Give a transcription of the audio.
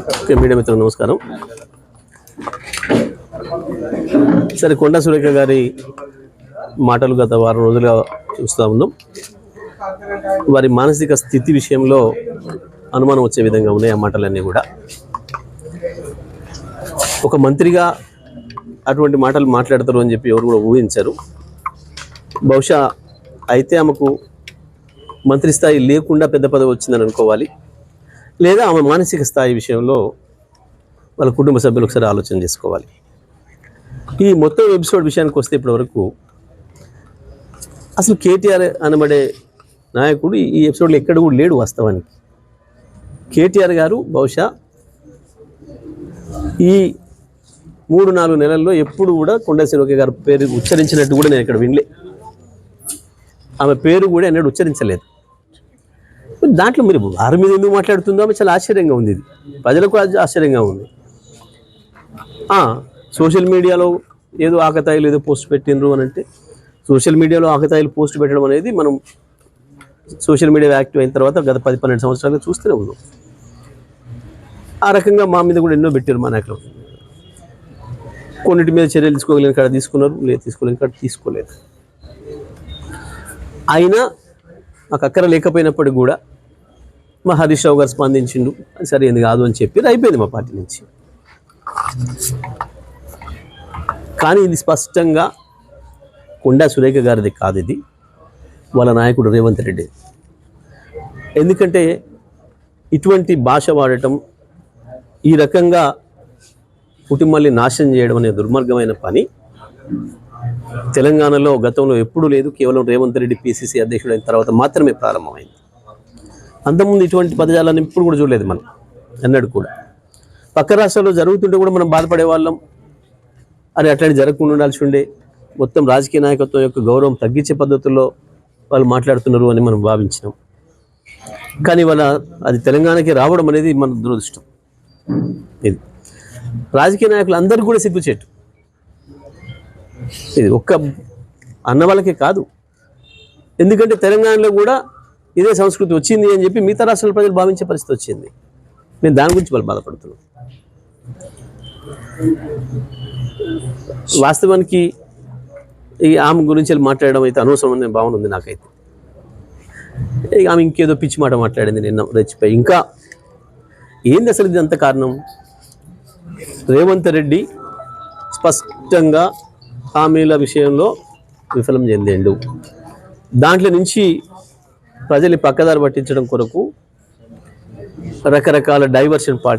Media మిత్రులకు నమస్కారం. సరే, కొండా సురేఖ గారి మాటలు గత వారం రోజులుగా చూస్తూ ఉన్నాం. వారి మానసిక స్థితి విషయంలో అనుమానం వచ్చే విధంగా ఉన్నాయి ఆ మాటలన్నీ కూడా. ఒక మంత్రిగా అటువంటి మాటలు మాట్లాడతారు అని చెప్పి ఎవరు కూడా ఊహించారు. బహుశా అయితే ఆమెకు మంత్రి స్థాయి లేకుండా పెద్ద పదవి వచ్చిందని అనుకోవాలి, లేదా ఆమె మానసిక స్థాయి విషయంలో వాళ్ళ కుటుంబ సభ్యులు ఒకసారి ఆలోచన చేసుకోవాలి. ఈ మొత్తం ఎపిసోడ్ విషయానికి వస్తే ఇప్పటివరకు అసలు కేటీఆర్ అనబడే నాయకుడు ఈ ఎపిసోడ్లో ఎక్కడ కూడా లేడు. వాస్తవానికి కేటీఆర్ గారు బహుశా ఈ 3-4 నెలల్లో ఎప్పుడు కూడా కొండా సురేఖ గారి పేరు ఉచ్చరించినట్టు కూడా నేను ఇక్కడ వినలే. ఆమె పేరు కూడా ఎన్నడూ ఉచ్చరించలేదు. దాంట్లో మీరు వారి మీద ఎందుకు మాట్లాడుతుందో ఆమె చాలా ఆశ్చర్యంగా ఉంది. ఇది ప్రజలకు ఆశ్చర్యంగా ఉంది. సోషల్ మీడియాలో ఏదో ఆకతాయిలు ఏదో పోస్ట్ పెట్టినరు అని అంటే, సోషల్ మీడియాలో ఆకతాయిలు పోస్ట్ పెట్టడం అనేది మనం సోషల్ మీడియా యాక్టివ్ అయిన తర్వాత గత 10-12 సంవత్సరాలుగా చూస్తూనే ఉన్నాం. ఆ రకంగా మా మీద కూడా ఎన్నో పెట్టారు మా నాయకులు. కొన్నిటి మీద చర్యలు తీసుకోగలిగిన కాడ తీసుకున్నారు, లేదు తీసుకోలేని కాడ తీసుకోలేదు. అయినా మాకు అక్కర లేకపోయినప్పటికీ కూడా మా హరీష్ రావు గారు స్పందించిండు, సరే ఎందుకు కాదు అని చెప్పి అయిపోయింది మా పార్టీ నుంచి. కానీ ఇది స్పష్టంగా కొండా సురేఖ గారిది కాదు, ఇది వాళ్ళ నాయకుడు రేవంత్ రెడ్డి. ఎందుకంటే ఇటువంటి భాష వాడటం, ఈ రకంగా కుటుంబాన్ని నాశనం చేయడం అనే దుర్మార్గమైన పని తెలంగాణలో గతంలో ఎప్పుడూ లేదు. కేవలం రేవంత్ రెడ్డి పిసిసి అధ్యక్షుడు అయిన తర్వాత మాత్రమే ప్రారంభమైంది. అంతకుముందు ఇటువంటి పదజాలను ఇప్పుడు కూడా చూడలేదు మనం ఎన్నడూ కూడా. పక్క రాష్ట్రాల్లో జరుగుతుంటే కూడా మనం బాధపడే వాళ్ళం, అని అట్లాంటి జరగకుండా ఉండాల్సి ఉండే. మొత్తం రాజకీయ నాయకత్వం యొక్క గౌరవం తగ్గించే పద్ధతుల్లో వాళ్ళు మాట్లాడుతున్నారు అని మనం భావించినాం. కానీ వాళ్ళ అది తెలంగాణకి రావడం అనేది మన దురదృష్టం. ఇది రాజకీయ నాయకులు అందరూ కూడా సిగ్గుచేటు. ఇది ఒక్క అన్న వాళ్ళకే కాదు, ఎందుకంటే తెలంగాణలో కూడా ఇదే సంస్కృతి వచ్చింది అని చెప్పి మిగతా రాష్ట్రాల ప్రజలు భావించే పరిస్థితి వచ్చింది. నేను దాని గురించి వాళ్ళు బాధపడుతున్నాను. వాస్తవానికి ఈ ఆమె గురించి మాట్లాడడం అయితే అనవసరం అనే భావన ఉంది నాకైతే. ఆమె ఇంకేదో పిచ్చి మాట మాట్లాడింది నిన్న రెచ్చిపోయి. ఇంకా ఏంది అసలు ఇది అంత కారణం? రేవంత్ రెడ్డి స్పష్టంగా హామీల విషయంలో విఫలం చెందిండు. దాంట్లో నుంచి ప్రజల్ని పక్కదారి పట్టించడం కొరకు రకరకాల డైవర్షన్ పార్టీ